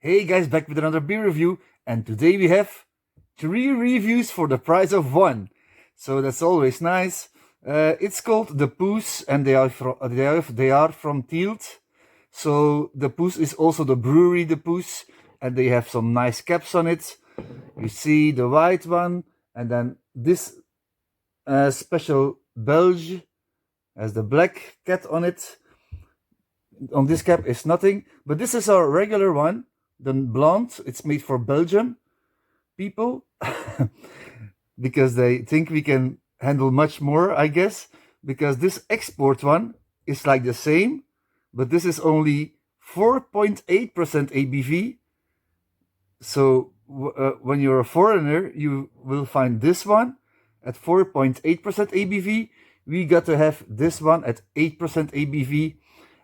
Hey guys, back with another beer review, and today we have 3 reviews for the price of 1. So that's always nice. It's called De Poes, and they are from Tielt. So De Poes is also the Brewery De Poes, and they have some nice caps on it. You see the white one, and then this special Belge has the black cat on it. On this cap is nothing, but this is our regular one, the blonde. It's made for Belgium people because they think we can handle much more, I guess, because this export one is like the same, but this is only 4.8% ABV. So when you're a foreigner, you will find this one at 4.8% ABV. We got to have this one at 8% ABV.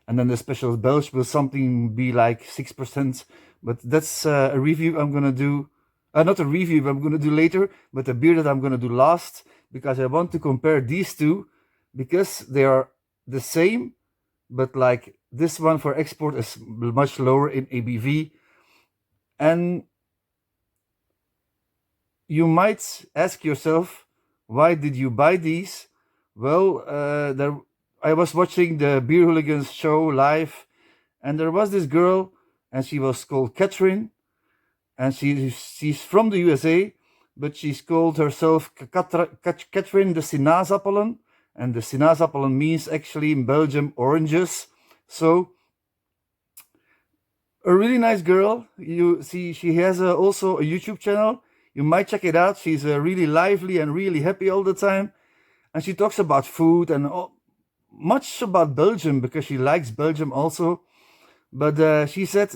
And then the special Belge will something be like 6%. But that's a review I'm going to do. Not a review I'm going to do later, but a beer that I'm going to do last. Because I want to compare these two. Because they are the same. But like this one for export is much lower in ABV. And you might ask yourself, why did you buy these? Well, I was watching the Beer Hooligans show live, and there was this girl, and she was called Catherine, and she's from the USA, but she's called herself Catherine de Sinaasappelen, and the Sinaasappelen means actually in Belgium oranges. So a really nice girl. You see, she has also a YouTube channel. You might check it out. She's really lively and really happy all the time, and she talks about food and much about Belgium because she likes Belgium also. But she said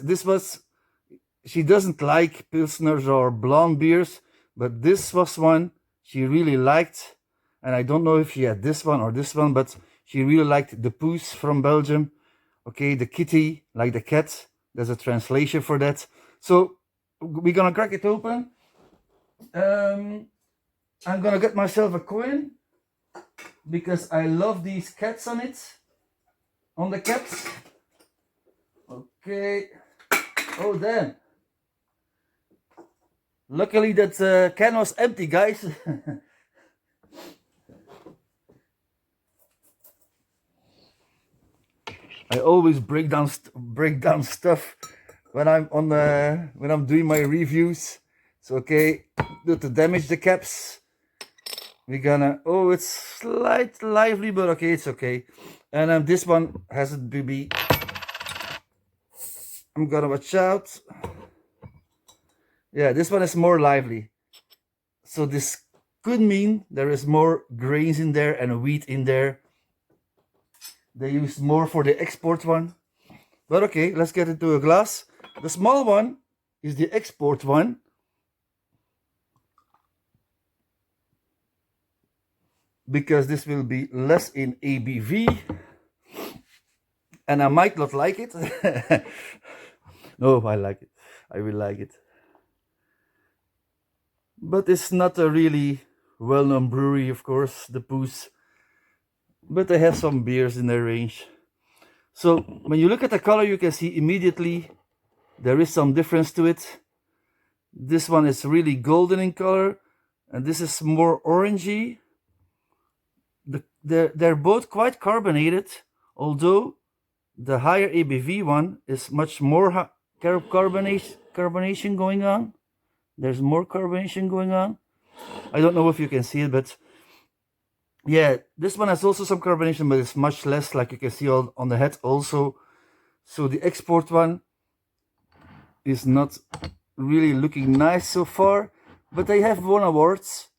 she doesn't like pilsners or blonde beers, but this was one she really liked. And I don't know if she had this one or this one, but she really liked the Poes from Belgium. Okay, the kitty, like the cat. There's a translation for that. So we're gonna crack it open. I'm gonna get myself a coin, because I love these cats on it, on the caps. Okay. Oh damn. Luckily that can was empty, guys. I always break down stuff when I'm doing my reviews. So okay, not to damage the caps. We're gonna, oh, it's slightly lively, but okay, it's okay. And this one has a BB. I'm gonna watch out. Yeah, this one is more lively. So this could mean there is more grains in there and wheat in there. They use more for the export one. But okay, let's get into a glass. The small one is the export one. Because this will be less in ABV, and I might not like it. No, I like it. I will like it. But it's not a really well-known brewery, of course, the Poes. But they have some beers in their range. So when you look at the color, you can see immediately there is some difference to it. This one is really golden in color, and this is more orangey. They're both quite carbonated, although the higher ABV one is much more carbonation going on. There's more carbonation going on. I don't know if you can see it, but yeah, this one has also some carbonation, but it's much less, like you can see on the head also. So the export one is not really looking nice so far, but they have won awards.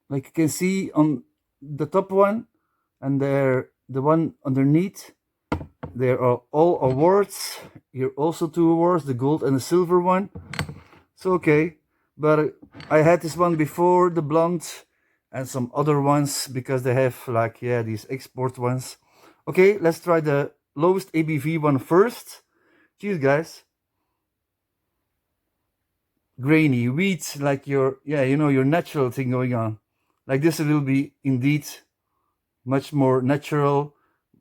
Like you can see on the top one and the one underneath, there are all awards. Here also 2 awards, the gold and the silver one. So okay, but I had this one before, the blonde, and some other ones, because they have like, yeah, these export ones. Okay, let's try the lowest ABV one first. Cheers, guys. Grainy wheat, like your, yeah, you know, your natural thing going on. Like this will be indeed much more natural,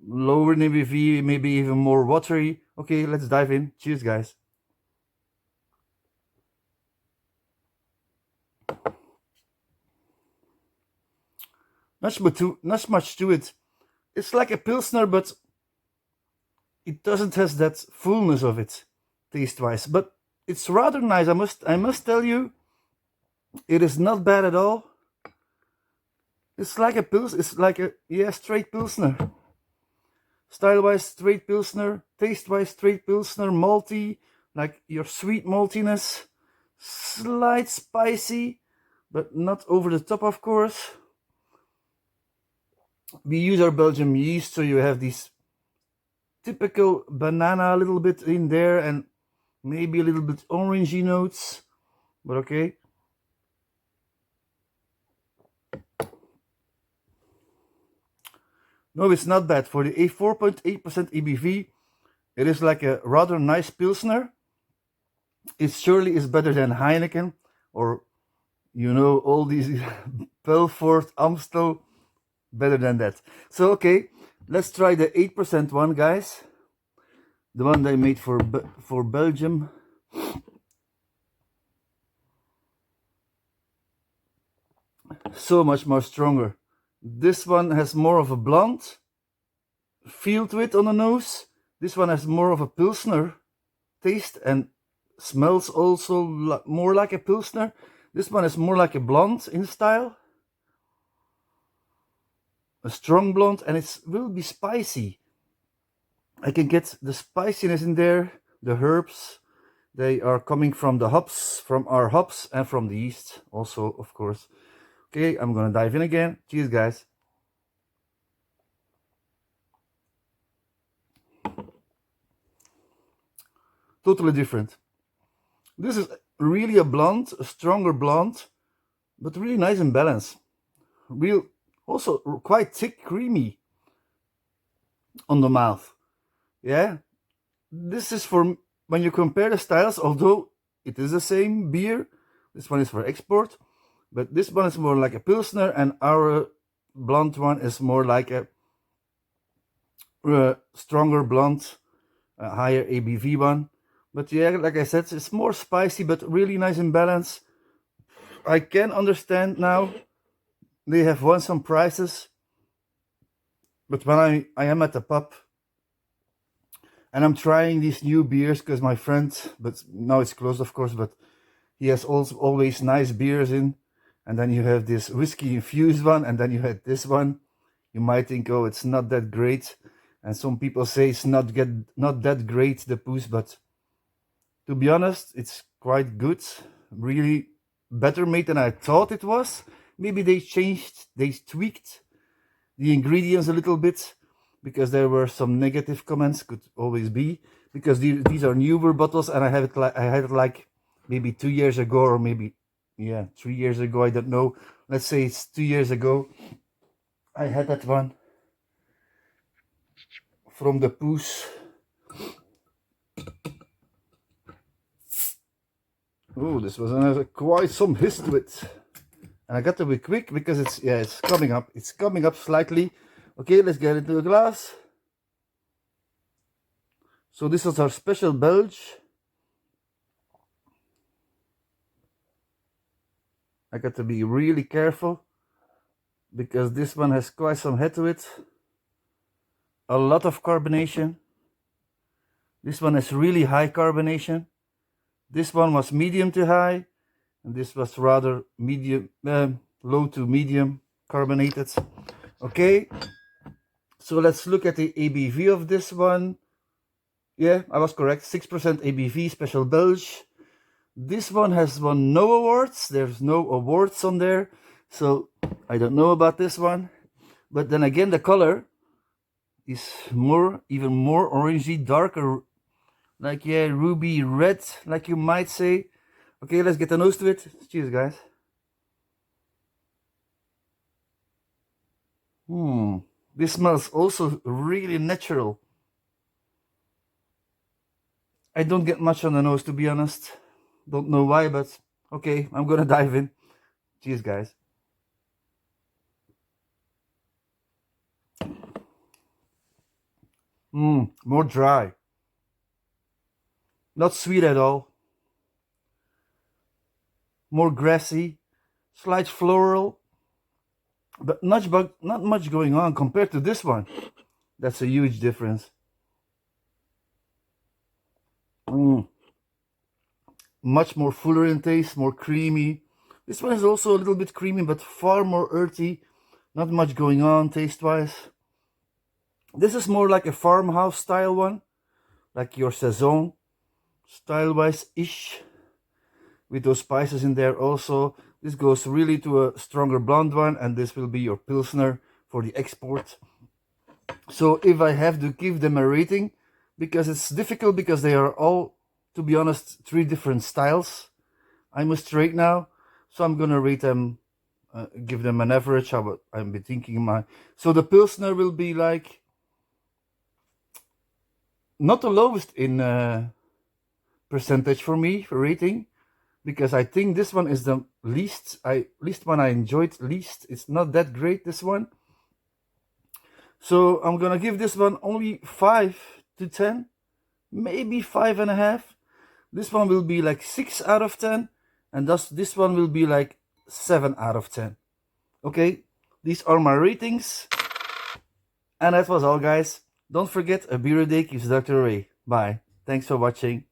lower in ABV, maybe even more watery. Okay, let's dive in. Cheers, guys. Not much to it. It's like a Pilsner, but it doesn't have that fullness of it, taste-wise. But it's rather nice. I must tell you, it is not bad at all. It's like a Pils. It's like a straight Pilsner. Style-wise, straight Pilsner. Taste-wise, straight Pilsner. Malty, like your sweet maltiness. Slight spicy, but not over the top, of course. We use our Belgian yeast, so you have these typical banana a little bit in there, and maybe a little bit orangey notes, but okay. No, it's not bad. For the 4.8% ABV, it is like a rather nice Pilsner. It surely is better than Heineken, or, you know, all these Belfort, Amstel, better than that. So, okay, let's try the 8% one, guys. The one they made for Belgium. So much more stronger. This one has more of a blonde feel to it on the nose. This one has more of a Pilsner taste and smells also more like a Pilsner. This one is more like a blonde in style. A strong blonde, and it will be spicy. I can get the spiciness in there, the herbs. They are coming from the hops, from our hops, and from the yeast also, of course. Okay, I'm gonna dive in again. Cheers, guys. Totally different. This is really a blonde, a stronger blonde, but really nice and balanced. Real, also quite thick, creamy on the mouth. Yeah, this is for when you compare the styles, although it is the same beer. This one is for export, but this one is more like a Pilsner, and our blonde one is more like a stronger blonde, higher ABV one. But yeah, like I said, it's more spicy, but really nice and balanced. I can understand now they have won some prizes, but when I am at the pub and I'm trying these new beers, because my friend, but now it's closed, of course, but he has also always nice beers in, and then you have this whiskey infused one, and then you had this one. You might think, oh, it's not that great, and some people say it's not that great, the Poes, but to be honest, it's quite good. Really better made than I thought it was. Maybe they tweaked the ingredients a little bit, because there were some negative comments, could always be, because these are newer bottles, and I had it like maybe 2 years ago, or maybe 3 years ago, I don't know. Let's say it's 2 years ago. I had that one from the Poes. Oh, this was quite some hiss to it. And I got to be quick because it's coming up. It's coming up slightly. Okay, let's get into the glass. So this is our special Belge. I got to be really careful because this one has quite some head to it. A lot of carbonation. This one has really high carbonation. This one was medium to high, and this was rather medium, low to medium carbonated. Okay, so let's look at the ABV of this one. Yeah, I was correct, 6% ABV, special Belge. This one has won no awards. There's no awards on there, so I don't know about this one. But then again, the color is even more orangey, darker, like ruby red, like you might say. Okay, let's get a nose to it. Cheers, guys. This smells also really natural. I don't get much on the nose, to be honest. Don't know why, but okay, I'm gonna dive in. Cheers, guys. More dry. Not sweet at all. More grassy, slight floral. but not much going on compared to this one. That's a huge difference. Much more fuller in taste, more creamy. This one is also a little bit creamy, but far more earthy. Not much going on taste-wise. This is more like a farmhouse style one, like your Saison style-wise-ish, with those spices in there also. This goes really to a stronger blonde one, and this will be your Pilsner for the export. So if I have to give them a rating, because it's difficult, because they are all, to be honest, 3 different styles, I must rate now. So I'm gonna rate them, give them an average. I'm be thinking so the Pilsner will be like not the lowest in percentage for me for rating, because I think this one is the least one I enjoyed least. It's not that great, this one. So I'm gonna give this one only 5 to 10, maybe 5.5. This one will be like 6 out of 10, and thus this one will be like 7 out of 10. Okay, these are my ratings, and that was all, guys. Don't forget, a beer a day keeps Dr. Ray. Bye. Thanks for watching.